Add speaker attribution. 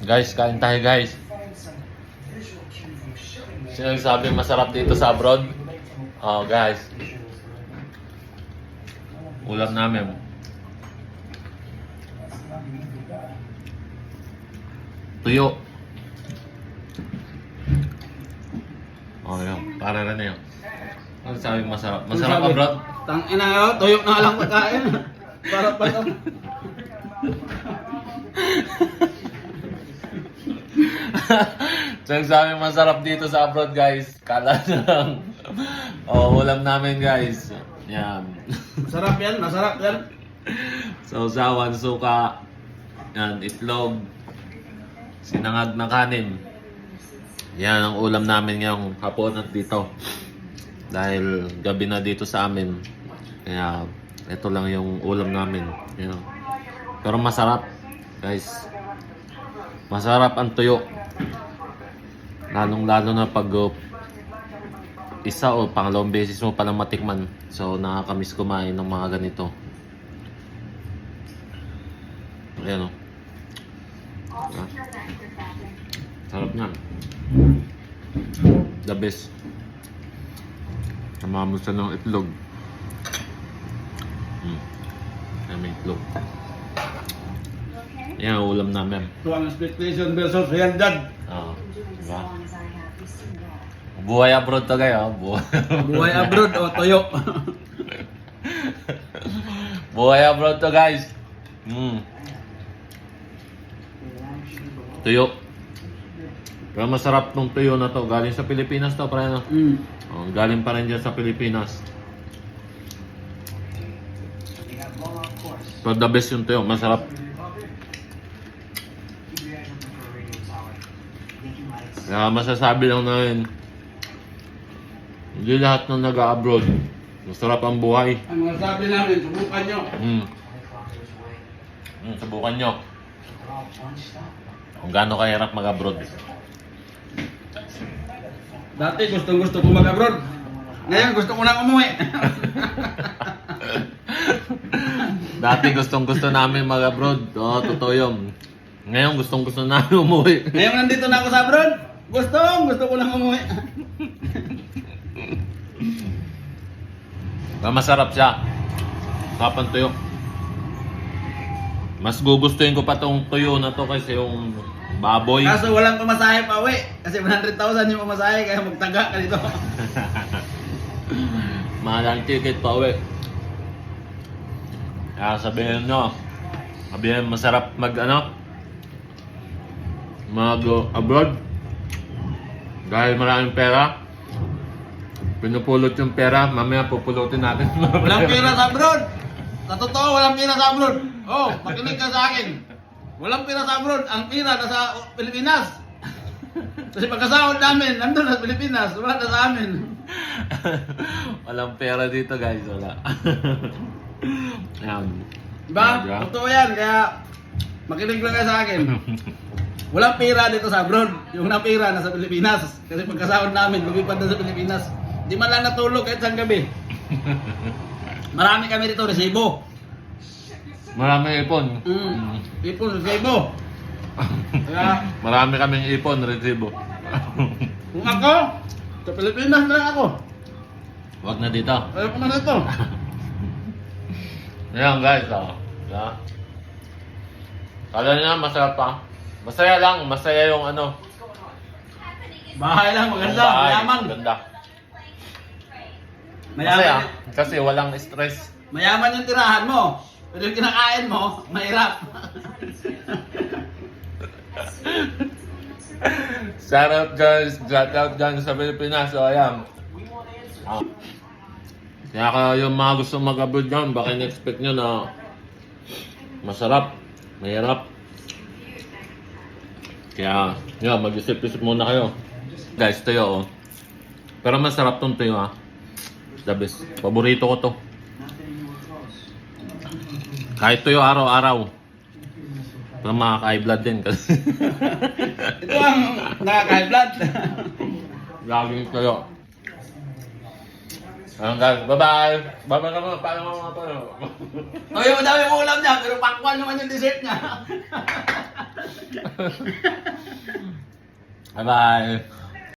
Speaker 1: Guys, kain tayo guys. Sino nagsabi masarap dito sa abroad? Oh guys. Ulam namin. Tuyo. Oh yun, para rin yun. Ano sabi masarap? Masarap abroad?
Speaker 2: Tangina nga, tuyok na lang pagkain. Para pa lang.
Speaker 1: So sabi masarap dito sa abroad guys. Kala na lang. Oh, ulam namin guys. Yan.
Speaker 2: Masarap yan, masarap yan.
Speaker 1: Sausawan, suka. Yan, itlog. Sinangag na kanin. Yan ang ulam namin ngayong hapon at dito. Dahil gabi na dito sa amin. Kaya ito lang yung ulam namin. Yan. Pero masarap guys. Masarap ang tuyo. Lalong-lalo na pag isa o pangalawang beses mo palang matikman. So nakakamiss kumain ng mga ganito. Ayan o. Sarap niyan. The best. Namamos siya ng itlog. Ayan may itlog. Yan ang ulam namin.
Speaker 2: Ito ang expectation versus realidad.
Speaker 1: Oo. Diba? Buhay abroad to kayo.
Speaker 2: Buhay abroad o toyo.
Speaker 1: Buhay abroad to guys. Tuyo. Pero masarap tong tuyo na to. Galing sa Pilipinas to. Para, oh, galing pa rin dyan sa Pilipinas. Pero the best yung tuyo. Masarap. Kaya masasabi lang namin, hindi lahat ng nag-abroad masarap ang buhay.
Speaker 2: Ang mga sabi namin, subukan nyo.
Speaker 1: Subukan nyo. Kung gaano kahirap mag-abroad.
Speaker 2: Dati gustong-gusto ko mag-abroad. Ngayon gusto ko nang umuwi.
Speaker 1: Dati gustong-gusto namin mag-abroad. Oo, totoo yun. Ngayon gustong-gusto namin umuwi.
Speaker 2: Ngayon nandito na ako sa abroad. Gusto ko nang umuwi.
Speaker 1: Masarap siya. Kapan tuyo. Mas gugustuhin ko pa tong tuyo na to kasi yung baboy.
Speaker 2: Kaso walang pamasahe pa uwi. Kasi 100,000 yung pamasahe kaya magtaga ka dito.
Speaker 1: Mahal ang ticket pa uwi. Kaya sabihin nyo, masarap mag abroad. Dahil maraming pera. Pinupulot yung pera, mamaya pupulutin natin.
Speaker 2: Walang pera sa abroad. Sa totoo, walang pera sa abroad. Oh, makinig ka sa akin. Walang pera sa abroad. Ang pera nasa Pilipinas. Kasi pagkasahod namin, nandun sa Pilipinas. Wala na sa amin.
Speaker 1: Walang pera dito guys, wala. Yan.
Speaker 2: Diba? Totoo yan. Kaya makinig lang ka sa akin. Walang pera dito sa abroad. Yung napira nasa Pilipinas. Kasi pagkasahod namin, lumipad na sa Pilipinas. Di man lang natulog kahit isang gabi. Marami kami dito, resibo.
Speaker 1: Marami ipon.
Speaker 2: Ipon, resibo. Kaya,
Speaker 1: Marami kaming ipon, resibo.
Speaker 2: kung ako, sa Pilipinas na lang ako.
Speaker 1: Wag na dito.
Speaker 2: Ayaw ko na dito.
Speaker 1: Ayan guys, yeah. Kala nyo masarap pa. Masaya lang, masaya yung
Speaker 2: Bahay lang, maganda,
Speaker 1: bahay,
Speaker 2: mayaman.
Speaker 1: Ganda.
Speaker 2: Mayaman,
Speaker 1: Masaya, kasi walang stress.
Speaker 2: mayaman yung tirahan mo. Pero yung kinakain mo, mahirap.
Speaker 1: Shout out guys, shout out dyan sa Pilipinas. So ayan. Kaya kayo yung mga gusto mag-abroad dyan, baka in-expect nyo na masarap, mahirap. Kaya, yun, mag-isip-isip muna kayo. Guys, tuyo, oh. Pero masarap tong tuyo, ha. The best. Paborito ko to. Kahit tuyo araw-araw. Pero makaka-high blood din kasi.
Speaker 2: Ito ang nakaka-high blood.
Speaker 1: Laging tuyo. Ayun guys, bye-bye. Bye-bye ka mga, paano mga paano.
Speaker 2: O yung madami mong ulam niya, pero pakwan naman yung dessert niya.
Speaker 1: Bye-bye.